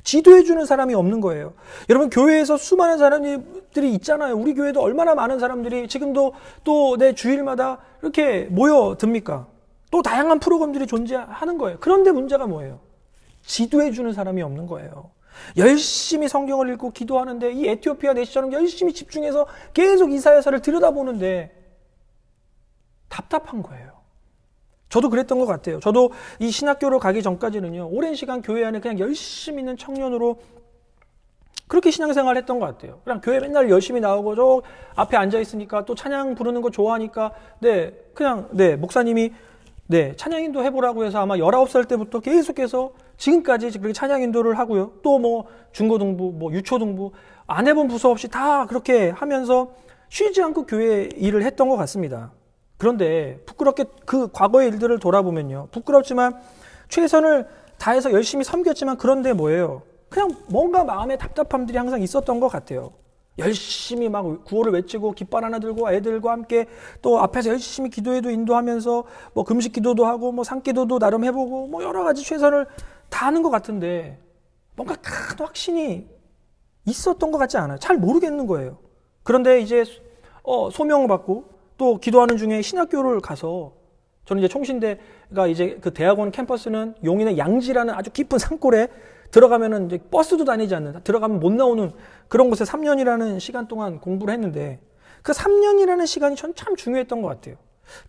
지도해 주는 사람이 없는 거예요. 여러분, 교회에서 수많은 사람들이 있잖아요. 우리 교회도 얼마나 많은 사람들이 지금도 또 내 주일마다 이렇게 모여듭니까? 또 다양한 프로그램들이 존재하는 거예요. 그런데 문제가 뭐예요? 지도해 주는 사람이 없는 거예요. 열심히 성경을 읽고 기도하는데, 이 에티오피아 내시처럼 열심히 집중해서 계속 이사야서를 들여다보는데 답답한 거예요. 저도 그랬던 것 같아요. 저도 이 신학교로 가기 전까지는요, 오랜 시간 교회 안에 그냥 열심히 있는 청년으로 그렇게 신앙생활을 했던 것 같아요. 그냥 교회 맨날 열심히 나오고 저 앞에 앉아 있으니까 또 찬양 부르는 거 좋아하니까 목사님이 찬양 인도 해보라고 해서 아마 19살 때부터 계속해서 지금까지 그렇게 찬양 인도를 하고요. 또 뭐 중고등부, 뭐 유초등부 안 해본 부서 없이 다 그렇게 하면서 쉬지 않고 교회 일을 했던 것 같습니다. 그런데 부끄럽게 그 과거의 일들을 돌아보면요, 부끄럽지만 최선을 다해서 열심히 섬겼지만, 그런데 뭐예요? 그냥 뭔가 마음에 답답함들이 항상 있었던 것 같아요. 열심히 막 구호를 외치고 깃발 하나 들고 애들과 함께 또 앞에서 열심히 기도회도 인도하면서 뭐 금식 기도도 하고 뭐 산기도도 나름 해보고 뭐 여러 가지 최선을 다하는 것 같은데 뭔가 큰 확신이 있었던 것 같지 않아요. 잘 모르겠는 거예요. 그런데 이제 소명을 받고 또 기도하는 중에 신학교를 가서 저는 이제 총신대가 이제 그 대학원 캠퍼스는 용인의 양지라는 아주 깊은 산골에 들어가면은 이제 버스도 다니지 않는, 들어가면 못 나오는 그런 곳에 3년이라는 시간 동안 공부를 했는데 그 3년이라는 시간이 전 참 중요했던 것 같아요.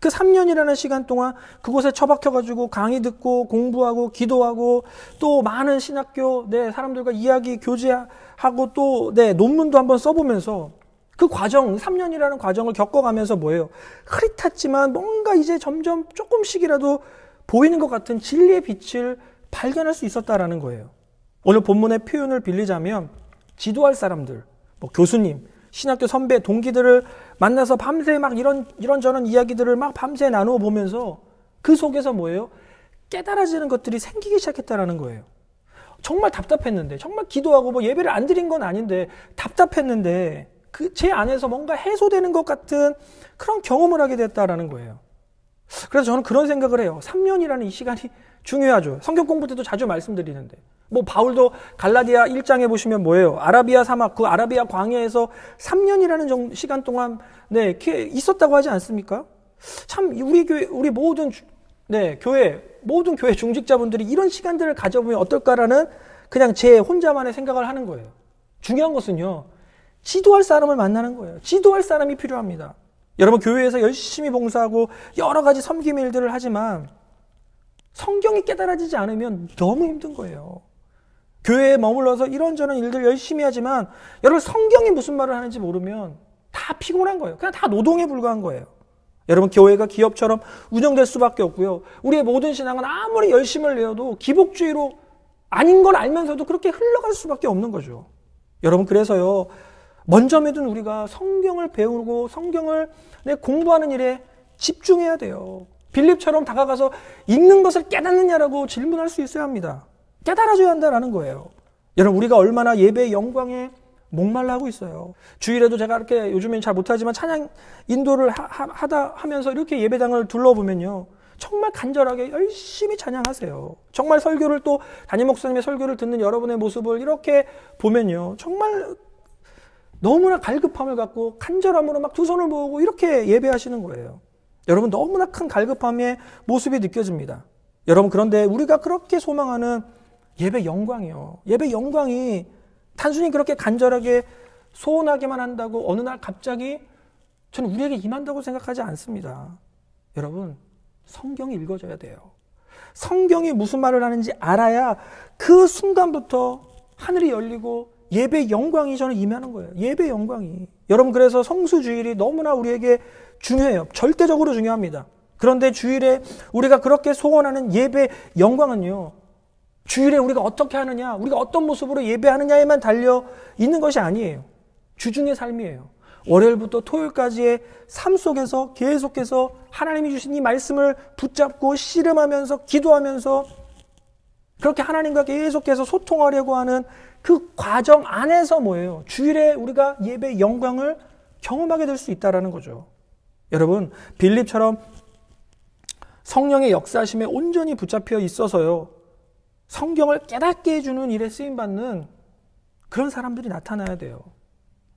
그 3년이라는 시간 동안 그곳에 처박혀가지고 강의 듣고 공부하고 기도하고 또 많은 신학교 사람들과 이야기 교제하고 또 논문도 한번 써보면서 그 과정, 3년이라는 과정을 겪어가면서 뭐예요? 흐릿했지만 뭔가 이제 점점 조금씩이라도 보이는 것 같은 진리의 빛을 발견할 수 있었다라는 거예요. 오늘 본문의 표현을 빌리자면 지도할 사람들, 뭐 교수님, 신학교 선배, 동기들을 만나서 밤새 막 이런저런 이야기들을 막 밤새 나누어 보면서 그 속에서 뭐예요? 깨달아지는 것들이 생기기 시작했다라는 거예요. 정말 답답했는데, 정말 기도하고 뭐 예배를 안 드린 건 아닌데 답답했는데 제 안에서 뭔가 해소되는 것 같은 그런 경험을 하게 됐다라는 거예요. 그래서 저는 그런 생각을 해요. 3년이라는 이 시간이 중요하죠. 성경 공부 때도 자주 말씀드리는데 뭐 바울도 갈라디아 1장에 보시면 뭐예요? 아라비아 사막, 그 아라비아 광야에서 3년이라는 시간 동안 있었다고 하지 않습니까? 참 우리 모든 모든 교회 중직자분들이 이런 시간들을 가져보면 어떨까라는 그냥 제 혼자만의 생각을 하는 거예요. 중요한 것은요, 지도할 사람을 만나는 거예요. 지도할 사람이 필요합니다. 여러분, 교회에서 열심히 봉사하고 여러 가지 섬김 일들을 하지만 성경이 깨달아지지 않으면 너무 힘든 거예요. 교회에 머물러서 이런저런 일들 열심히 하지만 여러분, 성경이 무슨 말을 하는지 모르면 다 피곤한 거예요. 그냥 다 노동에 불과한 거예요. 여러분, 교회가 기업처럼 운영될 수밖에 없고요. 우리의 모든 신앙은 아무리 열심을 내어도 기복주의로 아닌 걸 알면서도 그렇게 흘러갈 수밖에 없는 거죠. 여러분, 그래서요, 먼저 믿은 우리가 성경을 배우고 성경을 공부하는 일에 집중해야 돼요. 빌립처럼 다가가서 읽는 것을 깨닫느냐라고 질문할 수 있어야 합니다. 깨달아줘야 한다라는 거예요. 여러분, 우리가 얼마나 예배의 영광에 목말라 하고 있어요. 주일에도 제가 이렇게 요즘엔 잘 못하지만 찬양 인도를 하면서 이렇게 예배당을 둘러보면요, 정말 간절하게 열심히 찬양하세요. 정말 설교를 또 담임 목사님의 설교를 듣는 여러분의 모습을 이렇게 보면요, 정말 너무나 갈급함을 갖고 간절함으로 막 두 손을 모으고 이렇게 예배하시는 거예요. 여러분, 너무나 큰 갈급함의 모습이 느껴집니다. 여러분, 그런데 우리가 그렇게 소망하는 예배 영광이요, 예배 영광이 단순히 그렇게 간절하게 소원하게만 한다고 어느 날 갑자기 저는 우리에게 임한다고 생각하지 않습니다. 여러분, 성경이 읽어져야 돼요. 성경이 무슨 말을 하는지 알아야 그 순간부터 하늘이 열리고 예배 영광이 저는 임하는 거예요. 예배 영광이. 여러분, 그래서 성수주일이 너무나 우리에게 중요해요. 절대적으로 중요합니다. 그런데 주일에 우리가 그렇게 소원하는 예배 영광은요, 주일에 우리가 어떻게 하느냐, 우리가 어떤 모습으로 예배하느냐에만 달려 있는 것이 아니에요. 주중의 삶이에요. 월요일부터 토요일까지의 삶 속에서 계속해서 하나님이 주신 이 말씀을 붙잡고 씨름하면서 기도하면서 그렇게 하나님과 계속해서 소통하려고 하는 그 과정 안에서 뭐예요? 주일에 우리가 예배의 영광을 경험하게 될 수 있다는 거죠. 여러분, 빌립처럼 성령의 역사심에 온전히 붙잡혀 있어서요, 성경을 깨닫게 해주는 일에 쓰임받는 그런 사람들이 나타나야 돼요.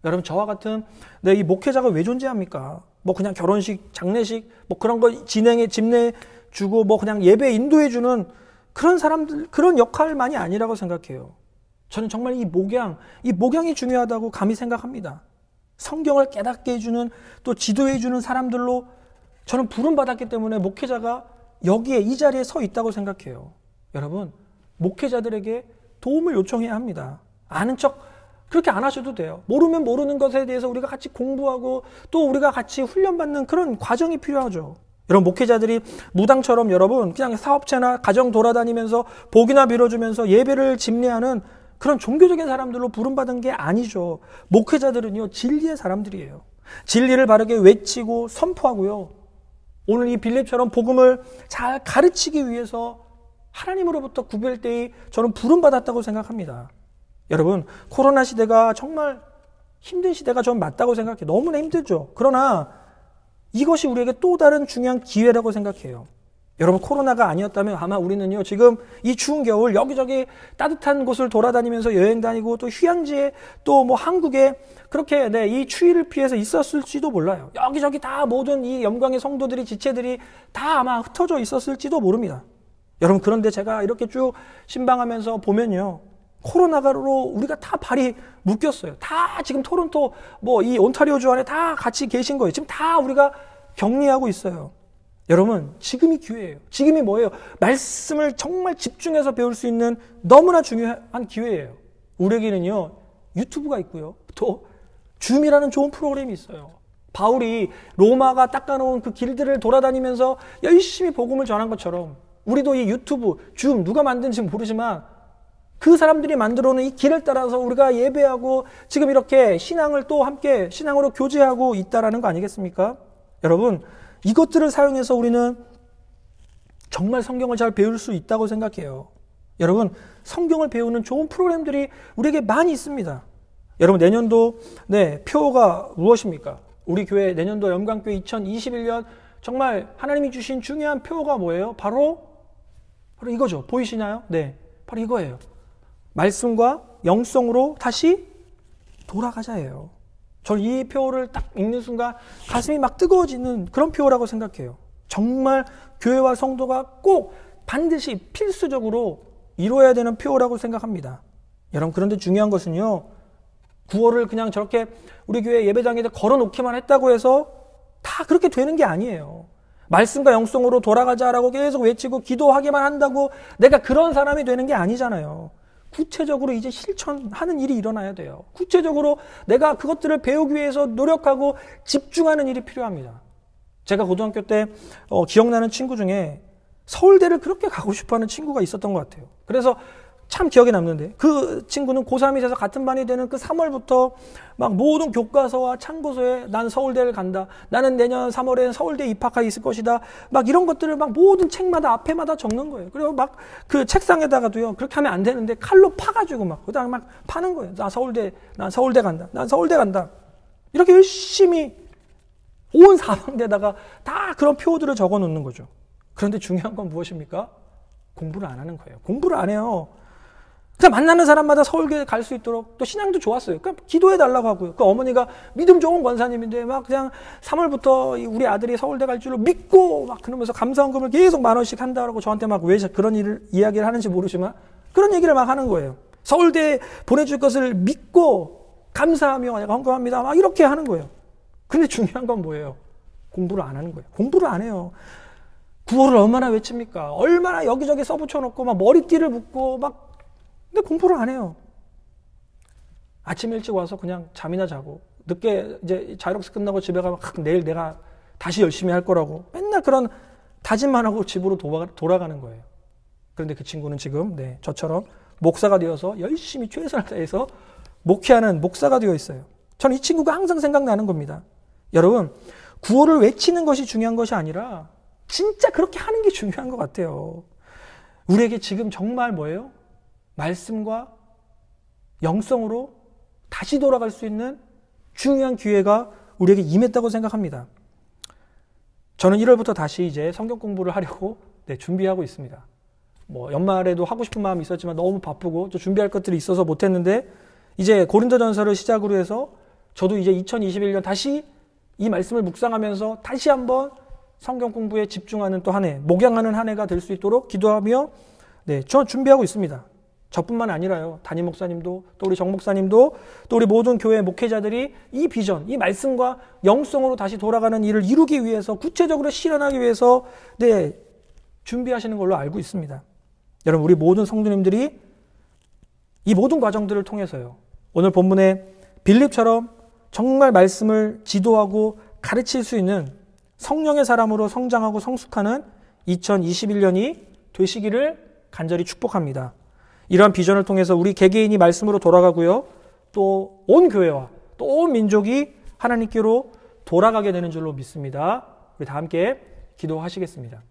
여러분, 저와 같은 이 목회자가 왜 존재합니까? 뭐 그냥 결혼식, 장례식 뭐 그런 거 집내주고 뭐 그냥 예배 인도해주는 그런 사람들, 그런 역할만이 아니라고 생각해요. 저는 정말 이 목양이 중요하다고 감히 생각합니다. 성경을 깨닫게 해주는, 또 지도해주는 사람들로 저는 부름받았기 때문에 목회자가 여기에 이 자리에 서 있다고 생각해요. 여러분, 목회자들에게 도움을 요청해야 합니다. 아는 척 그렇게 안 하셔도 돼요. 모르면 모르는 것에 대해서 우리가 같이 공부하고 또 우리가 같이 훈련받는 그런 과정이 필요하죠. 여러분, 목회자들이 무당처럼 여러분 그냥 사업체나 가정 돌아다니면서 복이나 빌어주면서 예배를 집례하는 그런 종교적인 사람들로 부름받은 게 아니죠. 목회자들은요, 진리의 사람들이에요. 진리를 바르게 외치고 선포하고요, 오늘 이 빌립처럼 복음을 잘 가르치기 위해서 하나님으로부터 구별되이 저는 부름받았다고 생각합니다. 여러분, 코로나 시대가 정말 힘든 시대가 전 맞다고 생각해요. 너무나 힘들죠. 그러나 이것이 우리에게 또 다른 중요한 기회라고 생각해요. 여러분, 코로나가 아니었다면 아마 우리는요, 지금 이 추운 겨울 여기저기 따뜻한 곳을 돌아다니면서 여행 다니고 또 휴양지에 또 뭐 한국에 그렇게 이 추위를 피해서 있었을지도 몰라요. 여기저기 다 모든 이 영광의 성도들이, 지체들이 다 아마 흩어져 있었을지도 모릅니다. 여러분, 그런데 제가 이렇게 쭉 신방하면서 보면요, 코로나로 우리가 다 발이 묶였어요. 다 지금 토론토 뭐 이 온타리오주 안에 다 같이 계신 거예요. 지금 다 우리가 격리하고 있어요. 여러분, 지금이 기회예요. 지금이 뭐예요? 말씀을 정말 집중해서 배울 수 있는 너무나 중요한 기회예요. 우리에게는요, 유튜브가 있고요, 또 줌이라는 좋은 프로그램이 있어요. 바울이 로마가 닦아놓은 그 길들을 돌아다니면서 열심히 복음을 전한 것처럼 우리도 이 유튜브, 줌, 누가 만든지 모르지만 그 사람들이 만들어놓은 이 길을 따라서 우리가 예배하고 지금 이렇게 신앙을 또 함께 신앙으로 교제하고 있다라는 거 아니겠습니까? 여러분, 이것들을 사용해서 우리는 정말 성경을 잘 배울 수 있다고 생각해요. 여러분, 성경을 배우는 좋은 프로그램들이 우리에게 많이 있습니다. 여러분, 내년도 표가 무엇입니까? 우리 교회 내년도 영광교회 2021년 정말 하나님이 주신 중요한 표가 뭐예요? 바로 이거죠. 보이시나요? 네, 바로 이거예요. 말씀과 영성으로 다시 돌아가자예요. 저는 이 표를 딱 읽는 순간 가슴이 막 뜨거워지는 그런 표라고 생각해요. 정말 교회와 성도가 꼭 반드시 필수적으로 이루어야 되는 표라고 생각합니다. 여러분, 그런데 중요한 것은요, 구호를 그냥 저렇게 우리 교회 예배당에다 걸어놓기만 했다고 해서 다 그렇게 되는 게 아니에요. 말씀과 영성으로 돌아가자라고 계속 외치고 기도하기만 한다고 내가 그런 사람이 되는 게 아니잖아요. 구체적으로 이제 실천하는 일이 일어나야 돼요. 구체적으로 내가 그것들을 배우기 위해서 노력하고 집중하는 일이 필요합니다. 제가 고등학교 때 기억나는 친구 중에 서울대를 그렇게 가고 싶어하는 친구가 있었던 것 같아요. 그래서 참 기억에 남는데, 그 친구는 고3이 돼서 같은 반이 되는 그 3월부터 막 모든 교과서와 참고서에 난 서울대를 간다, 나는 내년 3월엔 서울대 입학하여 있을 것이다, 막 이런 것들을 막 모든 책마다 앞에마다 적는 거예요. 그리고 막 그 책상에다가도요, 그렇게 하면 안 되는데 칼로 파가지고 막 그다음에 막 파는 거예요. 난 서울대 간다, 난 서울대 간다. 이렇게 열심히 온 사방대다가 다 그런 표들을 적어 놓는 거죠. 그런데 중요한 건 무엇입니까? 공부를 안 하는 거예요. 공부를 안 해요. 그냥 만나는 사람마다 서울대 갈 수 있도록, 또 신앙도 좋았어요. 그냥 기도해 달라고 하고요. 그 어머니가 믿음 좋은 권사님인데 막 그냥 3월부터 우리 아들이 서울대 갈 줄로 믿고 막 그러면서 감사원금을 계속 10,000원씩 한다고 저한테 막 왜 그런 이야기를 하는지 모르지만 그런 얘기를 막 하는 거예요. 서울대 보내줄 것을 믿고 감사하며 내가 헌금합니다. 막 이렇게 하는 거예요. 근데 중요한 건 뭐예요? 공부를 안 하는 거예요. 공부를 안 해요. 구호를 얼마나 외칩니까? 얼마나 여기저기 써붙여놓고 막 머리띠를 묶고 막, 근데 공부를 안 해요. 아침 일찍 와서 그냥 잠이나 자고, 늦게 이제 자율학습 끝나고 집에 가면 내일 내가 다시 열심히 할 거라고 맨날 그런 다짐만 하고 집으로 돌아가는 거예요. 그런데 그 친구는 지금 저처럼 목사가 되어서 열심히 최선을 다해서 목회하는 목사가 되어 있어요. 저는 이 친구가 항상 생각나는 겁니다. 여러분, 구호를 외치는 것이 중요한 것이 아니라 진짜 그렇게 하는 게 중요한 것 같아요. 우리에게 지금 정말 뭐예요? 말씀과 영성으로 다시 돌아갈 수 있는 중요한 기회가 우리에게 임했다고 생각합니다. 저는 1월부터 다시 이제 성경 공부를 하려고 준비하고 있습니다. 뭐 연말에도 하고 싶은 마음이 있었지만 너무 바쁘고 또 준비할 것들이 있어서 못했는데, 이제 고린도전서를 시작으로 해서 저도 이제 2021년 다시 이 말씀을 묵상하면서 다시 한번 성경 공부에 집중하는 또 한 해, 목양하는 한 해가 될 수 있도록 기도하며 저 준비하고 있습니다. 저뿐만 아니라요, 담임 목사님도, 또 우리 정 목사님도, 또 우리 모든 교회 목회자들이 이 비전, 이 말씀과 영성으로 다시 돌아가는 일을 이루기 위해서, 구체적으로 실현하기 위해서 준비하시는 걸로 알고 있습니다. 여러분, 우리 모든 성도님들이 이 모든 과정들을 통해서요, 오늘 본문의 빌립처럼 정말 말씀을 지도하고 가르칠 수 있는 성령의 사람으로 성장하고 성숙하는 2021년이 되시기를 간절히 축복합니다. 이러한 비전을 통해서 우리 개개인이 말씀으로 돌아가고요, 또 온 교회와 또 온 민족이 하나님께로 돌아가게 되는 줄로 믿습니다. 우리 다 함께 기도하시겠습니다.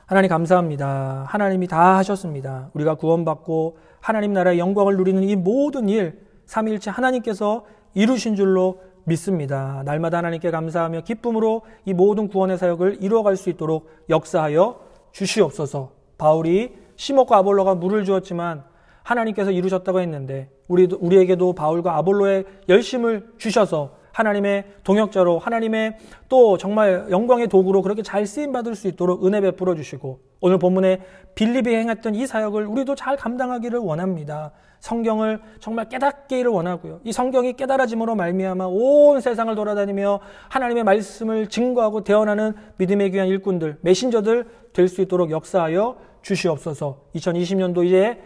하나님 감사합니다. 하나님이 다 하셨습니다. 우리가 구원받고 하나님 나라의 영광을 누리는 이 모든 일, 삼위일체 하나님께서 이루신 줄로 믿습니다. 날마다 하나님께 감사하며 기쁨으로 이 모든 구원의 사역을 이루어갈 수 있도록 역사하여 주시옵소서. 바울이 시몬과 아볼로가 물을 주었지만 하나님께서 이루셨다고 했는데 우리에게도 바울과 아볼로의 열심을 주셔서 하나님의 동역자로, 하나님의 또 정말 영광의 도구로 그렇게 잘 쓰임받을 수 있도록 은혜 베풀어 주시고, 오늘 본문에 빌립이 행했던 이 사역을 우리도 잘 감당하기를 원합니다. 성경을 정말 깨닫기를 원하고요. 이 성경이 깨달아짐으로 말미암아 온 세상을 돌아다니며 하나님의 말씀을 증거하고 대언하는 믿음의 귀한 일꾼들, 메신저들 될 수 있도록 역사하여 주시옵소서. 2020년도 이제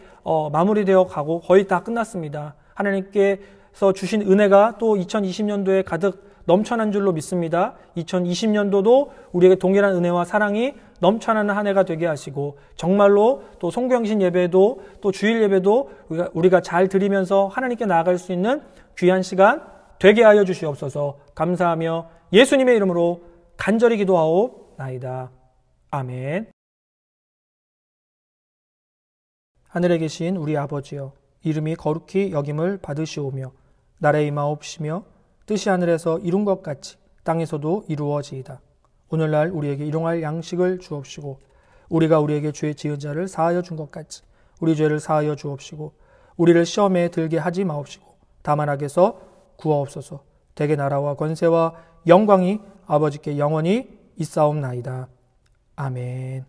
마무리되어 가고 거의 다 끝났습니다. 하나님께서 주신 은혜가 또 2020년도에 가득 넘쳐난 줄로 믿습니다. 2020년도도 우리에게 동일한 은혜와 사랑이 넘쳐나는 한 해가 되게 하시고, 정말로 또 송구영신 예배도 또 주일 예배도 우리가 잘 드리면서 하나님께 나아갈 수 있는 귀한 시간 되게 하여 주시옵소서. 감사하며 예수님의 이름으로 간절히 기도하옵나이다. 아멘. 하늘에 계신 우리 아버지여, 이름이 거룩히 여김을 받으시오며 나라에 임하옵시며 뜻이 하늘에서 이룬 것 같이 땅에서도 이루어지이다. 오늘날 우리에게 일용할 양식을 주옵시고, 우리가 우리에게 죄 지은 자를 사하여 준 것 같이 우리 죄를 사하여 주옵시고, 우리를 시험에 들게 하지 마옵시고 다만 악에서 구하옵소서. 대개 나라와 권세와 영광이 아버지께 영원히 있사옵나이다. 아멘.